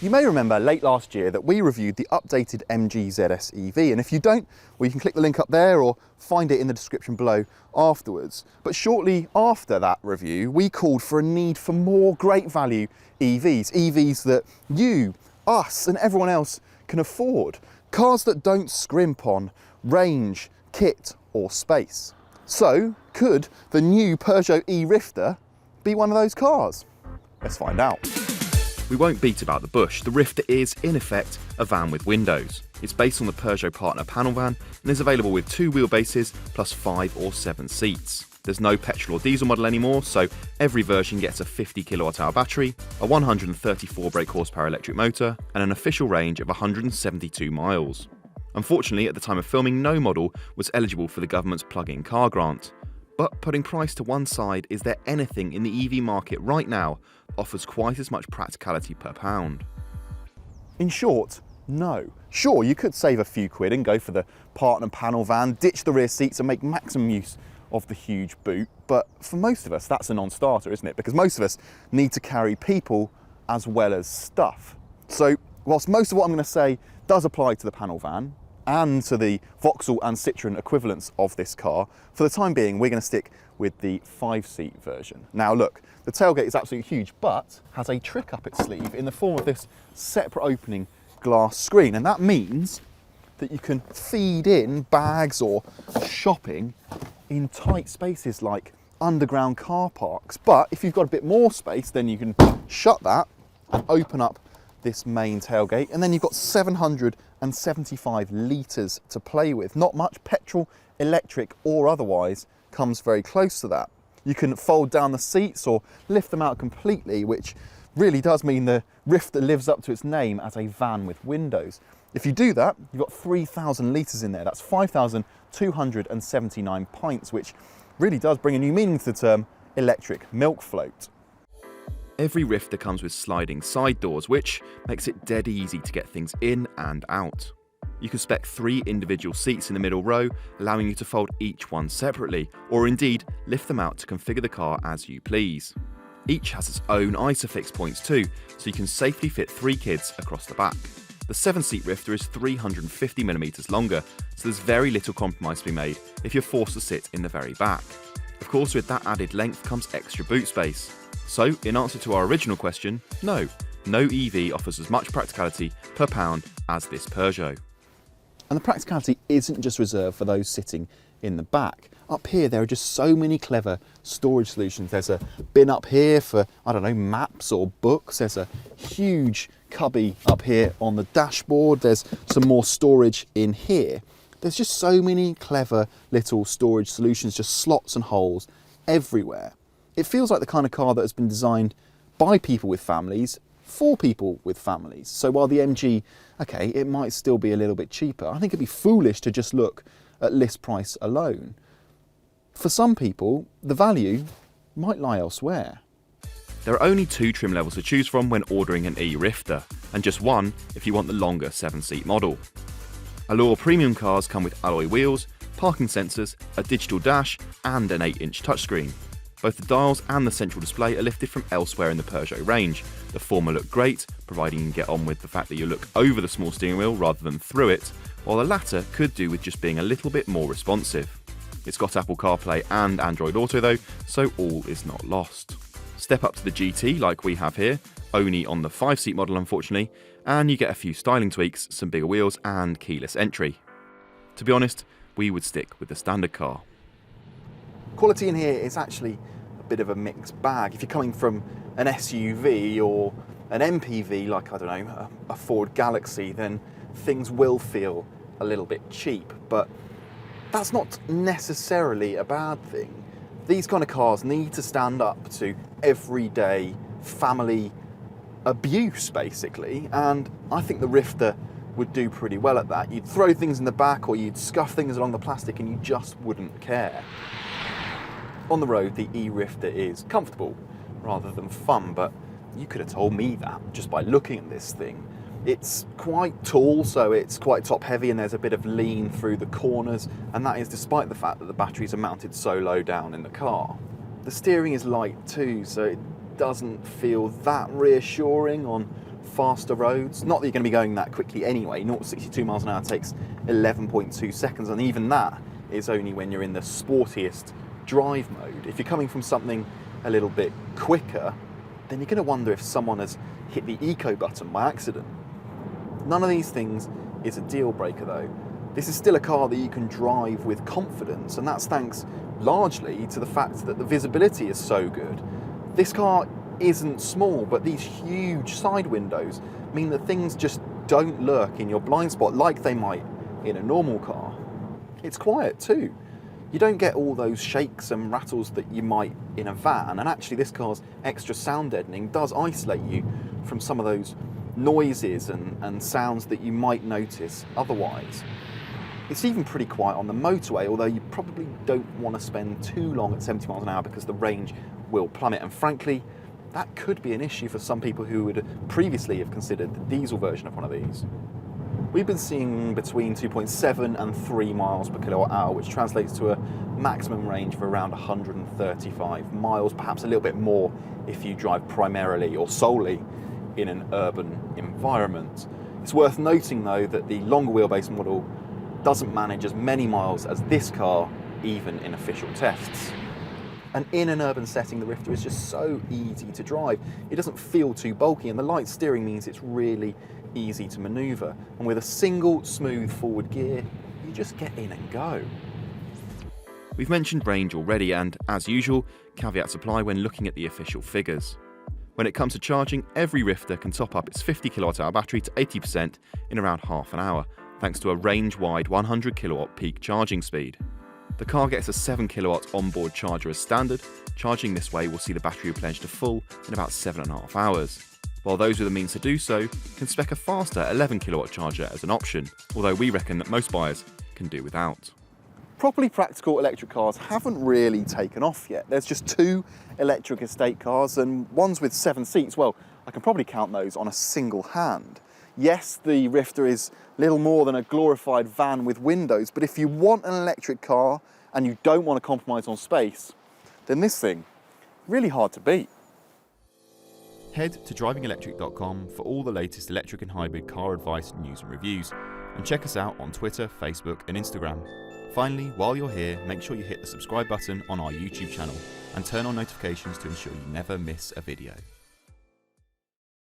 You may remember late last year that we reviewed the updated MG ZS EV, and if you don't, well, you can click the link up there or find it in the description below afterwards. But shortly after that review, we called for a need for more great value EVs that you, us and everyone else can afford. Cars that don't scrimp on range, kit or space. So, could the new Peugeot e-Rifter be one of those cars? Let's find out. We won't beat about the bush. The Rifter is, in effect, a van with windows. It's based on the Peugeot partner panel van and is available with 2 wheelbases plus 5 or 7 seats. There's no petrol or diesel model anymore, so every version gets a 50 kWh battery, a 134 brake horsepower electric motor, and an official range of 172 miles. Unfortunately, at the time of filming, no model was eligible for the government's plug-in car grant. But putting price to one side, is there anything in the EV market right now that offers quite as much practicality per pound? In short, no. Sure, you could save a few quid and go for the partner panel van, ditch the rear seats and make maximum use of the huge boot, but for most of us that's a non-starter, isn't it? Because most of us need to carry people as well as stuff. So whilst most of what I'm going to say does apply to the panel van and to the Vauxhall and Citroen equivalents of this car, for the time being we're going to stick with the 5-seat version. Now look, the tailgate is absolutely huge, but has a trick up its sleeve in the form of this separate opening glass screen, and that means that you can feed in bags or shopping in tight spaces like underground car parks. But if you've got a bit more space, then you can shut that and open up this main tailgate, and then you've got 775 litres to play with. Not much petrol, electric or otherwise comes very close to that. You can fold down the seats or lift them out completely, which really does mean the Rifter lives up to its name as a van with windows. If you do that, you've got 3,000 litres in there. That's 5,279 pints, which really does bring a new meaning to the term electric milk float. Every Rifter comes with sliding side doors, which makes it dead easy to get things in and out. You can spec 3 individual seats in the middle row, allowing you to fold each one separately, or indeed lift them out to configure the car as you please. Each has its own ISOFIX points too, so you can safely fit 3 kids across the back. The 7-seat Rifter is 350mm longer, so there's very little compromise to be made if you're forced to sit in the very back. Of course, with that added length comes extra boot space. So, in answer to our original question, no EV offers as much practicality per pound as this Peugeot. And the practicality isn't just reserved for those sitting in the back. Up here there are just so many clever storage solutions. There's a bin up here for, I don't know, maps or books. There's a huge cubby up here on the dashboard. There's some more storage in here. There's just so many clever little storage solutions, just slots and holes everywhere. It feels like the kind of car that has been designed by people with families for people with families. So while the MG, okay, it might still be a little bit cheaper, I think it'd be foolish to just look at list price alone. For some people, the value might lie elsewhere. There are only 2 trim levels to choose from when ordering an e-Rifter, and just 1 if you want the longer 7-seat model. Allure premium cars come with alloy wheels, parking sensors, a digital dash and an 8-inch touchscreen. Both the dials and the central display are lifted from elsewhere in the Peugeot range. The former look great, providing you can get on with the fact that you look over the small steering wheel rather than through it, while the latter could do with just being a little bit more responsive. It's got Apple CarPlay and Android Auto though, so all is not lost. Step up to the GT like we have here, only on the 5-seat model unfortunately, and you get a few styling tweaks, some bigger wheels and keyless entry. To be honest, we would stick with the standard car. Quality in here is actually a bit of a mixed bag. If you're coming from an SUV or an MPV like, I don't know, a Ford Galaxy, then things will feel a little bit cheap, but that's not necessarily a bad thing. These kind of cars need to stand up to everyday family abuse, basically, and I think the Rifter would do pretty well at that. You'd throw things in the back or you'd scuff things along the plastic and you just wouldn't care. On the road, the e-Rifter is comfortable rather than fun, but you could have told me that just by looking at this thing. It's quite tall, so it's quite top heavy and there's a bit of lean through the corners, and that is despite the fact that the batteries are mounted so low down in the car. The steering is light too, so it doesn't feel that reassuring on faster roads. Not that you're going to be going that quickly anyway. 0 to 62 miles an hour takes 11.2 seconds, and even that is only when you're in the sportiest drive mode. If you're coming from something a little bit quicker, then you're going to wonder if someone has hit the eco button by accident. None of these things is a deal breaker though. This is still a car that you can drive with confidence, and that's thanks largely to the fact that the visibility is so good. This car isn't small, but these huge side windows mean that things just don't lurk in your blind spot like they might in a normal car. It's quiet too. You don't get all those shakes and rattles that you might in a van, and actually this car's extra sound deadening does isolate you from some of those noises and sounds that you might notice otherwise. It's even pretty quiet on the motorway, although you probably don't want to spend too long at 70 miles an hour because the range will plummet, and frankly that could be an issue for some people who would previously have considered the diesel version of one of these. We've been seeing between 2.7 and 3 miles per kilowatt hour, which translates to a maximum range of around 135 miles, perhaps a little bit more if you drive primarily or solely in an urban environment. It's worth noting though that the longer wheelbase model doesn't manage as many miles as this car, even in official tests. And in an urban setting, the Rifter is just so easy to drive. It doesn't feel too bulky, and the light steering means it's really easy to manoeuvre. And with a single smooth forward gear, you just get in and go. We've mentioned range already, and as usual, caveats apply when looking at the official figures. When it comes to charging, every Rifter can top up its 50 kWh battery to 80% in around half an hour, thanks to a range-wide 100 kilowatt peak charging speed. The car gets a 7 kilowatt onboard charger as standard. Charging this way will see the battery replenish to full in about 7.5 hours. While those with the means to do so can spec a faster 11 kilowatt charger as an option, although we reckon that most buyers can do without. Properly practical electric cars haven't really taken off yet. There's just 2 electric estate cars, and ones with 7 seats. Well, I can probably count those on a single hand. Yes, the Rifter is little more than a glorified van with windows, but if you want an electric car and you don't want to compromise on space, then this thing, really hard to beat. Head to DrivingElectric.com for all the latest electric and hybrid car advice, news and reviews, and check us out on Twitter, Facebook and Instagram. Finally, while you're here, make sure you hit the subscribe button on our YouTube channel and turn on notifications to ensure you never miss a video.